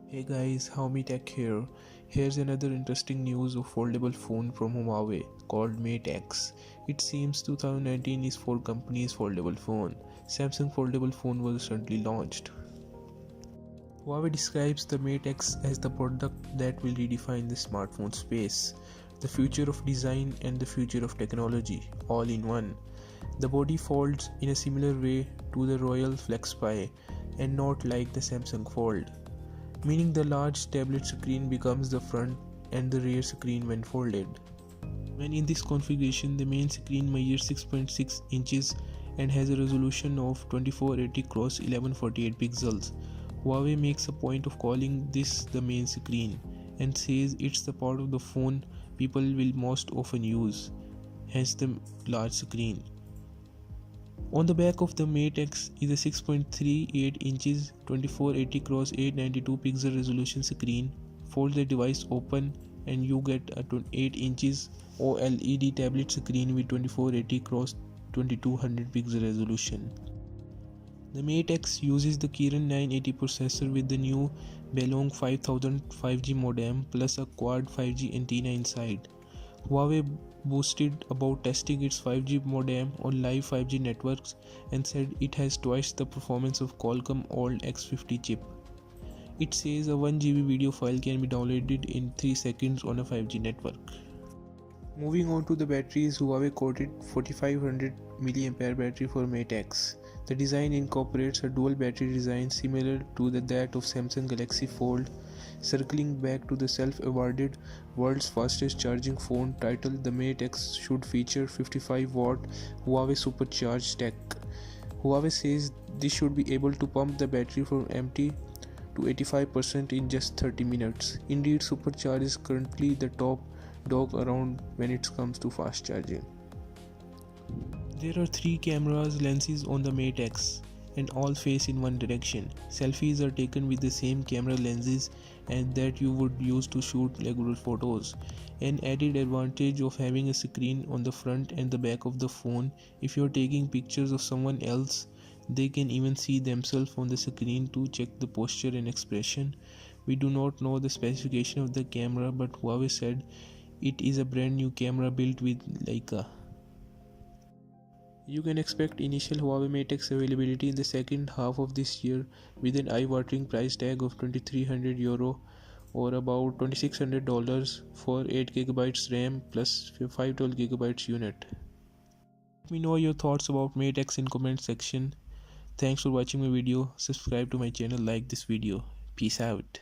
Hey guys, Xiaomi Tech here. Here's another interesting news of foldable phone from Huawei called Mate X. It seems 2019 is for company's foldable phone. Samsung foldable phone was recently launched. Huawei describes the Mate X as the product that will redefine the smartphone space, the future of design and the future of technology, all in one. The body folds in a similar way to the Royal FlexPi and not like the Samsung Fold, meaning the large tablet screen becomes the front and the rear screen when folded. When in this configuration, the main screen measures 6.6 inches and has a resolution of 2480 x 1148 pixels. Huawei makes a point of calling this the main screen and says it's the part of the phone people will most often use, hence the large screen. On the back of the Mate X is a 6.38 inches 2480 x 892 pixel resolution screen. Fold the device open and you get a 8 inches OLED tablet screen with 2480 x 2200 pixel resolution. The Mate X uses the Kirin 980 processor with the new Baolong 5000 5G modem plus a quad 5G antenna inside. Huawei boasted about testing its 5G modem on live 5G networks and said it has twice the performance of Qualcomm old X50 chip. It says a 1 GB video file can be downloaded in 3 seconds on a 5G network. Moving on to the batteries, Huawei quoted 4500 mAh battery for Mate X. The design incorporates a dual battery design similar to that of Samsung Galaxy Fold. Circling back to the self-awarded world's fastest charging phone titled, the Mate X should feature 55-watt Huawei SuperCharge tech. Huawei says this should be able to pump the battery from empty to 85% in just 30 minutes. Indeed, SuperCharge is currently the top dog around when it comes to fast charging. There are 3 cameras lenses on the Mate X and all face in one direction. Selfies are taken with the same camera lenses and that you would use to shoot regular photos. An added advantage of having a screen on the front and the back of the phone, if you're taking pictures of someone else, they can even see themselves on the screen to check the posture and expression. We do not know the specification of the camera, but Huawei said it is a brand new camera built with Leica. You can expect initial Huawei Mate X availability in the second half of this year with an eye-watering price tag of €2300 or about $2600 for 8GB RAM plus 512GB unit. Let me know your thoughts about Mate X in comment section. Thanks for watching my video. Subscribe to my channel, like this video. Peace out.